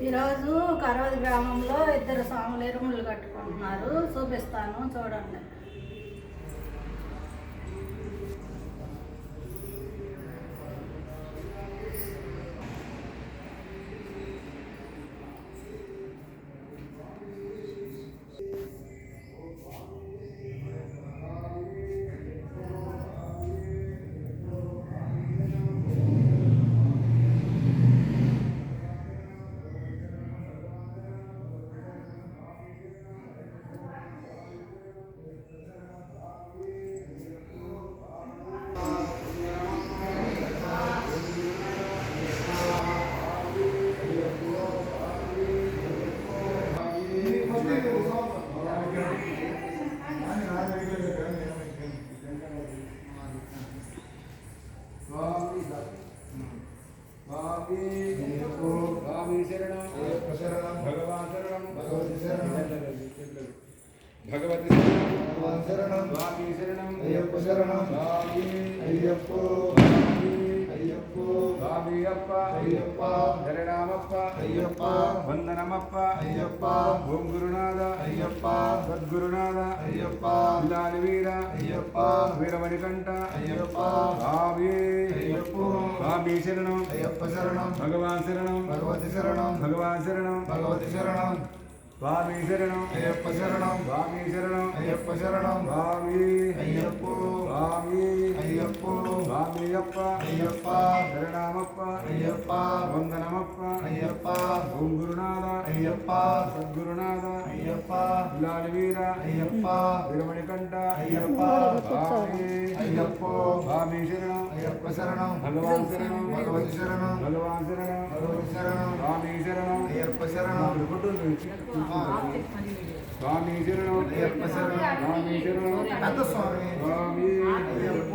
ఈరోజు కరవది గ్రామంలో ఇద్దరు స్వాములు ఇరుములు కట్టుకుంటున్నారు. చూపిస్తాను, చూడండి. భగవతి శరణం స్వామి శరణం అయ్యప్ప శరణం స్వామి అయ్యప్ప అయ్యప్ప స్వామి అప్ప అయ్యప్ప శరణమప్ప అయ్యప్ప వందనమప్ప అయ్యప్ప ఓం గురునాథ అయ్యప్ప సద్గురునాథ అయ్యప్ప ఇలాలి వీర అయ్యప్ప వీరమణికంఠ అయ్యప్ప స్వామి అయ్యప్ప స్వామి శరణం అయ్యప్ప శరణం భగవాన్ శరణం భగవతి శరణం భగవాన్ శరణం భగవతి శరణం స్వామి శరణం అయ్యప్ప శరణం స్వామి శరణం అయ్యప్ప శరణం స్వామి అయ్యప్ప స్వామి అయ్యప్ప స్వామి అప్ప అయ్యప్ప శరణమప్ప అయ్యప్ప వందనమప్ప అయ్యప్ప ఓం గురునాథ అయ్యప్ప సద్గురునాథ అయ్యప్ప ఇలాలి వీర అయ్యప్ప వీరమణికంఠ అయ్యప్ప స్వామి అయ్యప్ప స్వామి శరణం అయ్యప్ప శరణం భగవాన్ శరణం భగవతి శరణం భగవాన్ శరణం భగవతి శరణం స్వామి శరణం అయ్యప్ప శరణం స్వామి శరణం అయ్యప్ప శరణం స్వామి శరణం పెద్ద స్వామి స్వామి అయ్యప్ప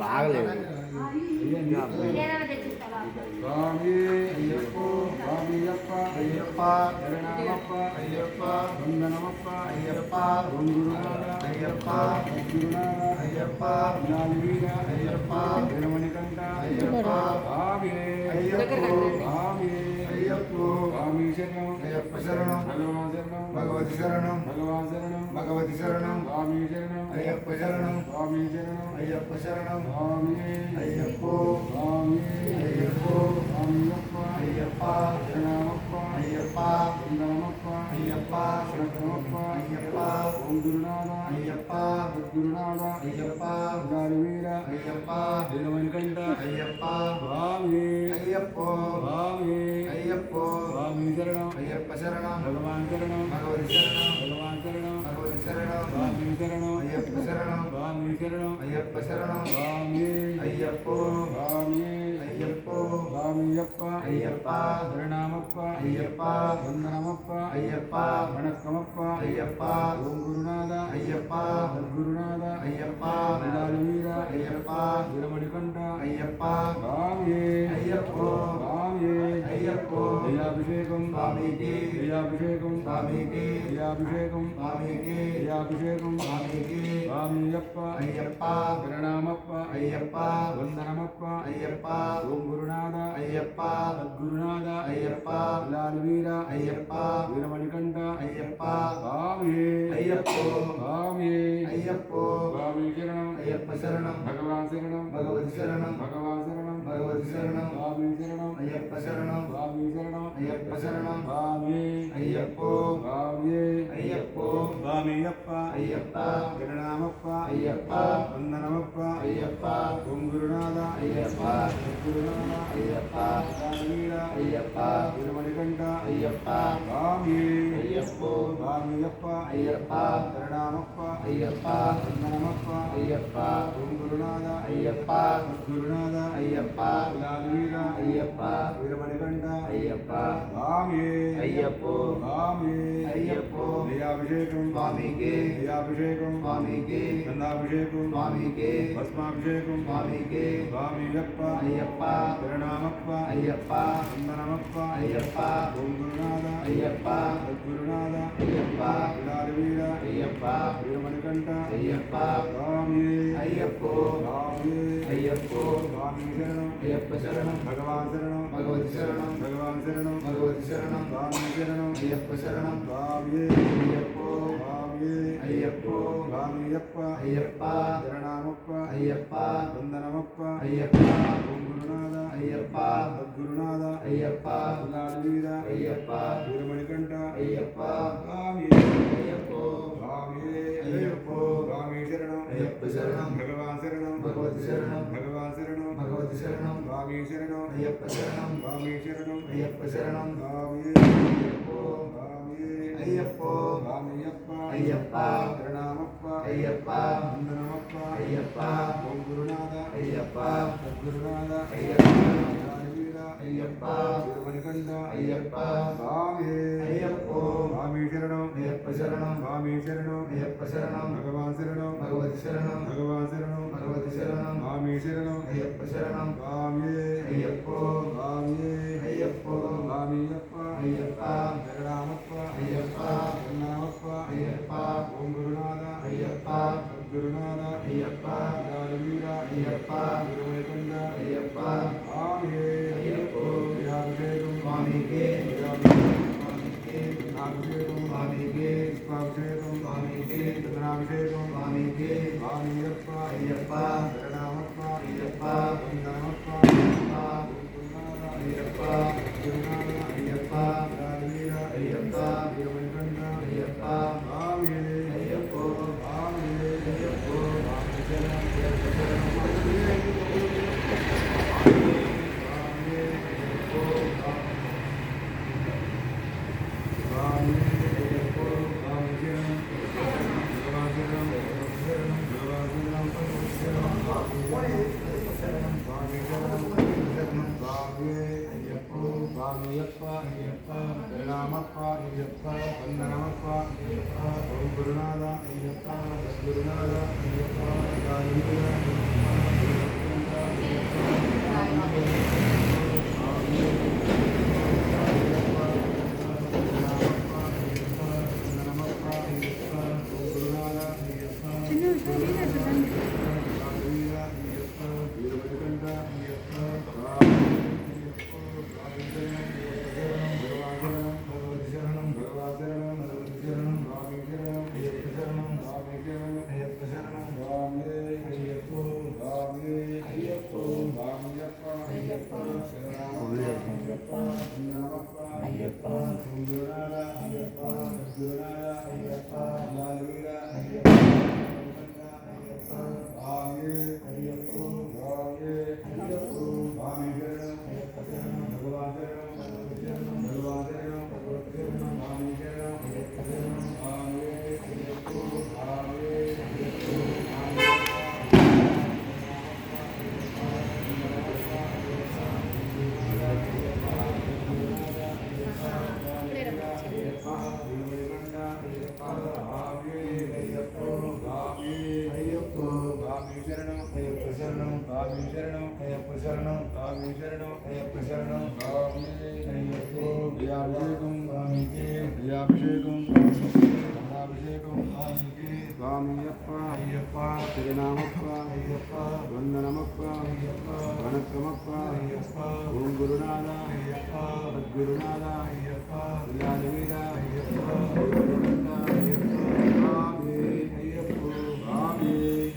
బాగలేదు స్వామి అయ్యప్ప స్వామి అప్ప అయ్యప్ప శరణమప్ప అయ్యప్ప వందనమప్ప అయ్యప్ప ఓం గురునాథ అయ్యప్ప సద్గురునాథ అయ్యప్ప ఇలాలి వీర అయ్యప్ప వీరమణికంఠ అయ్యప్ప స్వామి అయ్యప్ప స్వామి అయ్యప్ప స్వామి శరణం అయ్యప్ప శరణం భగవాన్ శరణం భగవతి శరణం భగవాన్ శరణం భగవతి శరణం స్వామి శరణం అయ్యప్ప శరణం స్వామి శరణం అయ్యప్ప శరణం స్వామి అయ్యప్ప స్వామి అయ్యప్ప స్వామి అప్ప అయ్యప్ప శరణమప్ప అయ్యప్ప వందనమప్ప అయ్యప్ప శరణమప్ప అయ్యప్ప ఓం గురునాథ అయ్యప్ప సద్గురునాథ అయ్యప్ప ఇలాలి వీర అయ్యప్ప వీరమణికంఠ అయ్యప్ప స్వామి అయ్యప్ప స్వామి అయ్యప్ప స్వామి శరణం అయ్యప్ప శరణం భగవాన్ శరణం భగవతి శరణం భగవాన్ శరణం భగవతి శరణం స్వామి శరణం అయ్యప్ప శరణం స్వామి శరణం అయ్యప్ప శరణం స్వామి అయ్యప్ప స్వామి అయ్యప్ప స్వామి అప్ప అయ్యప్ప శరణమప్ప అయ్యప్ప వందనమప్ప అయ్యప్ప వణక్కమప్ప అయ్యప్ప ఓం గురునాథ అయ్యప్ప సద్గురునాథ అయ్యప్ప ఇలాలి వీర అయ్యప్ప వీరమణికంఠ అయ్యప్ప స్వామి అయ్యప్ప స్వామి అయ్యప్ప జయాభిషేకం స్వామికి జయాభిషేకం స్వామికి జయాభిషేకం స్వామికి జయాభిషేకం స్వామికి స్వామి అప్ప అయ్యప్ప శరణమప్ప అయ్యప్ప వందనమప్ప అయ్యప్ప ఓం గురునాథ అయ్యప్ప సద్గురునాథ అయ్యప్ప ఇలాలి వీర అయ్యప్ప వీరమణికంఠ అయ్యప్ప స్వామి అయ్యప్ప స్వామి అయ్యప్ప స్వామి శరణం అయ్యప్ప శరణం భగవాన్ శరణం భగవతి శరణం భగవాన్ శరణం భగవతి శరణం స్వామి శరణం అయ్యప్ప శరణం స్వామి శరణం అయ్యప్ప శరణం స్వామి అయ్యప్ప స్వామి అయ్యప్ప స్వామి అప్ప అయ్యప్ప శరణమప్ప అయ్యప్ప వందనమప్ప అయ్యప్ప ఓం గురునాథ అయ్యప్ప సద్గురునాథ అయ్యప్ప వీర అయ్యప్ప వీరమణికంఠ అయ్యప్ప స్వామి అయ్యప్ప స్వామి అప్ప అయ్యప్ప శరణమప్ప అయ్యప్ప వందనమప్ప అయ్యప్ప ఓం గురునాథ అయ్యప్ప సద్గురునాథ అయ్యప్ప అయ్యప్ప విలాసవీర అయ్యప్ప వీరమణికంఠ అయ్యప్ప స్వామి అయ్యప్పో స్వామి అయ్యప్పో దయాభిషేకం స్వామికి దయాభిషేకం స్వామికి గంధాభిషేకం స్వామికి భస్మాభిషేకం స్వామికి స్వామియప్ప అయ్యప్ప శరణామప్ప అయ్యప్ప వందనమప్ప అయ్యప్ప ఓం గురునాథ అయ్యప్ప సద్గురునాథ అయ్యప్ప విలాసవీర అయ్యప్ప వీరమణికంఠ అయ్యప్ప స్వామి అయ్యప్పో స్వామి అయ్యప్పో స్వామి శరణం అయ్యప్ప శరణం భగవాన్ శరణం భగవతి శరణం భగవాన్ శరణం భగవతి శరణం స్వామి శరణం అయ్యప్ప శరణం స్వామి అయ్యప్పో స్వామి అయ్యప్పో స్వామియప్ప అయ్యప్ప శరణామప్ప అయ్యప్ప వందనమప్ప అయ్యప్ప ఓం గురునాథ అయ్యప్ప సద్గురునాథ అయ్యప్ప విలాసవీర అయ్యప్ప వీరమణికంఠ అయ్యప్ప స్వామి అయ్యప్పో స్వామి అయ్యప్పో స్వామి శరణం అయ్యప్ప శరణం భగవాన్ శరణం భగవతి శరణం భగవాన్ శరణం భగవతి శరణం స్వామి శరణం అయ్యప్ప శరణం స్వామి శరణం అయ్యప్ప శరణం స్వామి అయ్యప్పో స్వామి అయ్యప్పో స్వామియప్ప అయ్యప్ప శరణామప్ప అయ్యప్ప వందనమప్ప అయ్యప్ప ఓం గురునాథ అయ్యప్ప సద్గురునాథ అయ్యప్ప విలాసవీర అయ్యప్ప వీరమణికంఠ అయ్యప్ప స్వామి అయ్యప్పో స్వామి శరణం అయ్యప్ప శరణం స్వామి శరణం అయ్యప్ప శరణం భగవాన్ శరణం భగవతి శరణం భగవాన్ శరణం భగవతి శరణం స్వామి శరణం అయ్యప్ప శరణం స్వామి అయ్యప్పో స్వామి అయ్యప్పో స్వామియప్ప అయ్యప్ప శరణామప్ప అయ్యప్ప వందనమప్ప అయ్యప్ప ఓం గురునాథ అయ్యప్ప సద్గురునాథ అయ్యప్ప విలాసవీర అయ్యప్ప వీరమణికంఠ అయ్యప్ప స్వామి అయ్యప్పో దయాభిషేకం స్వామికి దయాభిషేకం స్వామికి అభిషేకం స్వామికి పుష్పాభిషేకం స్వామికి చంద్రాభిషేకం స్వామికి స్వామియప్ప అయ్యప్ప శరణామప్ప అయ్యప్ప వందనమప్ప అయ్యప్ప గురునాథ అయ్యప్ప గురునాథ అయ్యప్ప విలాసవీర అయ్యప్ప వీరమణికంఠ అయ్యప్ప స్వామి అయ్యప్పో స్వామి అయ్యప్పో స్వామి శరణం అయ్యప్ప శరణం స్వామి అయ్యప్పో స్వామి అయ్యప్పో స్వామి శరణం భగవాన్ శరణం భగవాన్ శరణం స్వామి శరణం స్వామి అయ్యప్పో స్వామియప్ప అయ్యప్ప శరణామప్ప అయ్యప్ప వందనమప్ప అయ్యప్ప ఓం గురునాథ అయ్యప్ప సద్గురునాథ అయ్యప్ప స్వామివీర భగవతి శరణం అయ్యప్ప శరణం అయ్యప్ప శరణం అయ్యప్పో అయ్యప్పో అయ్యప్ప అయ్యప్ప అయ్యప్ప శరణం అయ్యప్ప శరణం అయ్యప్పో దయాభిషేకం స్వామికి దయాభిషేకం అభిషేకం స్వామికి స్వామియప్ప అయ్యప్ప శరణామప్ప అయ్యప్ప వందనమప్ప అయ్యప్ప వణక్కమప్ప అయ్యప్ప ఓం గురునాథ అయ్యప్ప సద్గురునాథ అయ్యప్ప విలాసవీర అయ్యప్ప వీరమణికంఠ స్వామి అయ్యప్పో స్వామి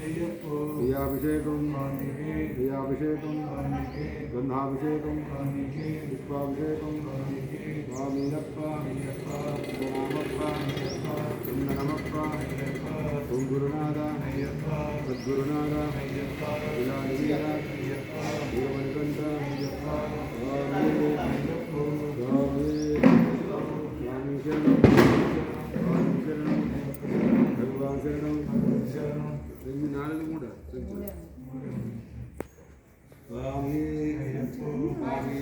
అయ్యప్పో దయాభిషేకం స్వామికి దయాభిషేకం స్వామికి గంధాభిషేకం స్వామికి పుష్పాభిషేకం స్వామికి స్వామియప్ప అయ్యప్ప శరణామప్ప అయ్యప్ప వందనమప్ప అయ్యప్ప ఓం గురునాథ అయ్యప్ప సద్గురునాథ అయ్యప్ప విలాసవీర అయ్యప్ప వీరమణికంఠ అయ్యప్ప స్వామి అయ్యప్పో స్వామి స్వామి శరణం స్వామి శరణం భగవాన్ శరణం శరణం నాలుగు కూడా స్వామి అయ్యప్పో స్వామి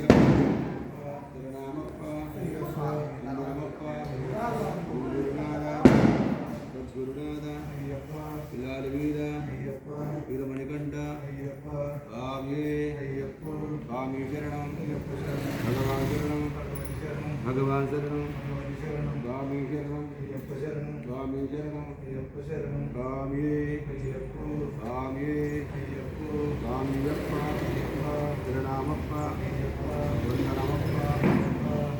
శరణమప్ప శరణమప్ప గురునాథ సద్గురునాథ అయ్యప్ప పిల్లాల వీర అయ్యప్ప వీరమణికంఠ అయ్యప్ప స్వామి అయ్యప్పో స్వామి శరణం అయ్యప్ప శరణం భగవాన్ శరణం భగవతి శరణం భగవాన్ శరణం భగవతి శరణం స్వామి శరణం అయ్యప్ప శరణం స్వామి శరణం అయ్యప్ప శరణం స్వామి అయ్యప్పో స్వామి అయ్యప్పో స్వామియప్ప శరణమప్ప వందనమప్ప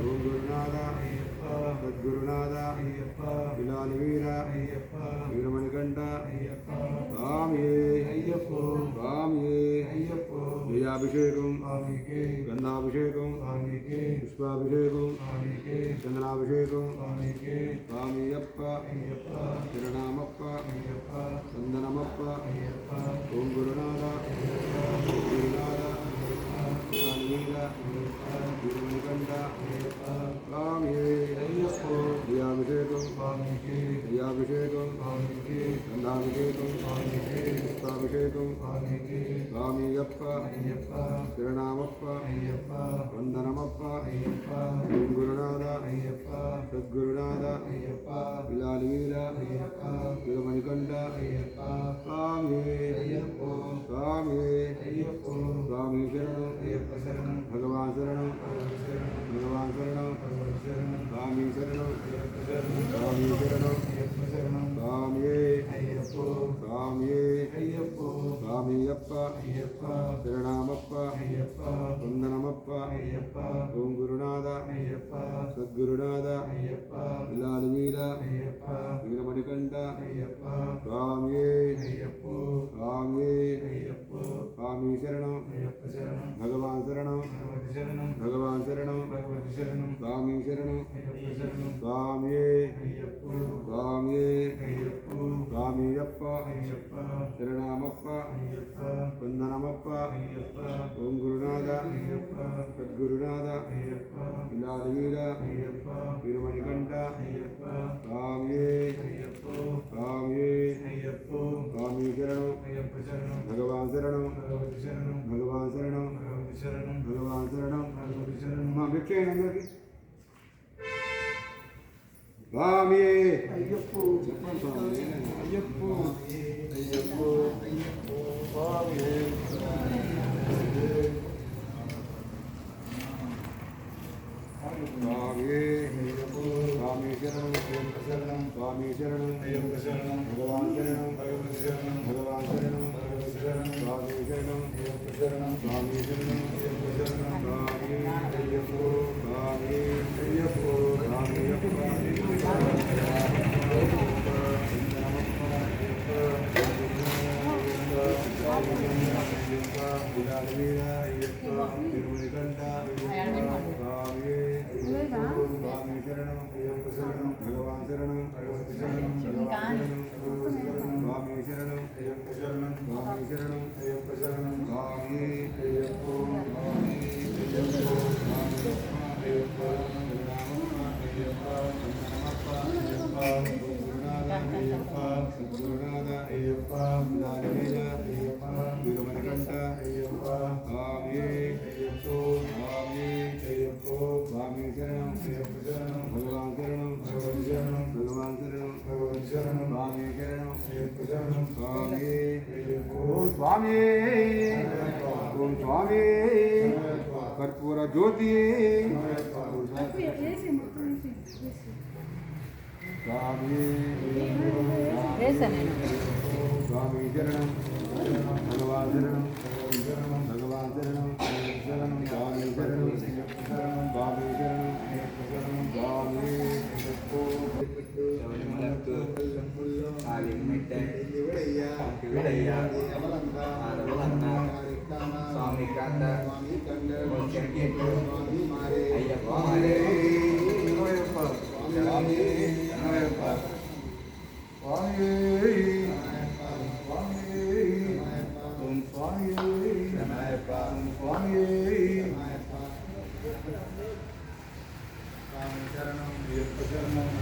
ఓం గురునాథ అయ్యప్ప సద్గురునాథ అయ్యప్ప పిలాల వీర అయ్యప్ప వీరమణికంఠ అయ్యప్ప స్వామి అయ్యప్పో స్వామి అయ్యప్పో జయాభిషేకం స్వామికి గంధాభిషేకం స్వామికి పుష్పాభిషేకం స్వామికి చందనాభిషేకం స్వామికి స్వామియప్ప అయ్యప్ప శరణమప్ప అయ్యప్ప వందనమప్ప అయ్యప్ప ఓం గురునాథ గురునాథ వీర వీరమణికంఠ స్వామి అయ్యప్పో జయాభిషేకం స్వామికి జయాభిషేకం స్వామికి గంధాభిషేకం స్వామికి పుష్పాభిషేకం స్వామికి స్వామియప్ప అయ్యప్ప శరణమప్ప అయ్యప్ప వందనమప్ప అయ్యప్ప ఓం గురునాథ అయ్యప్ప సద్గురునాథ అయ్యప్ప పిల్లాల వీర అయ్యప్ప వీరమణికంఠ అయ్యప్ప స్వామి అయ్యప్పో స్వామి అయ్యప్పో స్వామి శరణం అయ్యప్ప శరణం భగవాన్ శరణం భగవతి శరణం భగవాన్ శరణం భగవతి శరణం స్వామి శరణం అయ్యప్ప శరణం స్వామి శరణం అయ్యప్ప శరణం స్వామి అయ్యప్పో స్వామి అయ్యప్పో స్వామియప్ప అయ్యప్ప శరణమప్ప అయ్యప్ప వందనమప్ప అయ్యప్ప ఓం గురునాథ అయ్యప్ప సద్గురునాథ అయ్యప్ప పిల్లాల వీర అయ్యప్ప వీరమణికంఠ అయ్యప్ప స్వామి అయ్యప్పో స్వామి అయ్యప్పో స్వామి శరణం అయ్యప్ప శరణం భగవాన్ శరణం భగవతి శరణం భగవాన్ శరణం భగవతి శరణం స్వామి శరణం అయ్యప్ప శరణం స్వామి అయ్యప్పో స్వామి అయ్యప్పో స్వామియప్ప అయ్యప్ప శరణమప్ప అయ్యప్ప వందనమప్ప అయ్యప్ప ఓం గురునాథ అయ్యప్ప సద్గురునాథ అయ్యప్ప పిల్లాల వీర అయ్యప్ప వీరమణికంఠ అయ్యప్ప స్వామి అయ్యప్పో స్వామి అయ్యప్పో స్వామి శరణం అయ్యప్ప శరణం భగవాన్ శరణం భగవతి శరణం భగవాన్ శరణం భగవతి శరణం భగవాన్ శరణం భగవతి శరణం మా భిక్ష అందరికి స్వామి అయ్యప్పో చెప్పండి స్వామి అయ్యప్పో అయ్యప్పో అయ్యప్పో స్వామి స్వామి స్వామి శరణం శరణం స్వామి శరణం అయ్యప్ప శరణం భగవాన్ శరణం భగవతి శరణం భగవాన్ శరణం భగవతి శరణం స్వామి శరణం అయ్యప్ప శరణం స్వామి శరణం అయ్యప్ప శరణం స్వామి అయ్యప్పో స్వామి అయ్యప్పో స్వామియప్ప తిరుమణికంఠ స్వామి స్వామి శరణం శరణం భగవాన్ శరణం భగవతి శరణం స్వామి శరణం అయ్యప్ప శరణం స్వామి శరణం అయ్యప్ప శరణం స్వామి అయ్యప్పో స్వామి అయ్యప్పో అయ్యప్ప అయ్యప్ప అయ్యప్ప సద్గురునాథ అయ్యప్ప దానివేద అయ్యప్ప తిరుమణికంఠ అయ్యప్ప స్వామి అయ్యప్పో స్వామి అయ్యప్పో స్వామి శరణం అయ్యప్ప శరణం భగవాన్ శరణం భగవతి శరణం భగవాన్ శరణం భగవతి శరణం స్వామి శరణం అయ్యప్ప శరణం స్వామి అయ్యప్పో ఓం స్వామి ఓం స్వామి కర్పూర జ్యోతి స్వామి స్వామి శరణం భగవాన్ శరణం భగవాన్ శరణం శరణం స్వామి శరణం స్వామి శరణం స్వామి స్వామి కంద అయ్యప్ప శరణం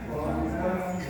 சுவாமி சரணம்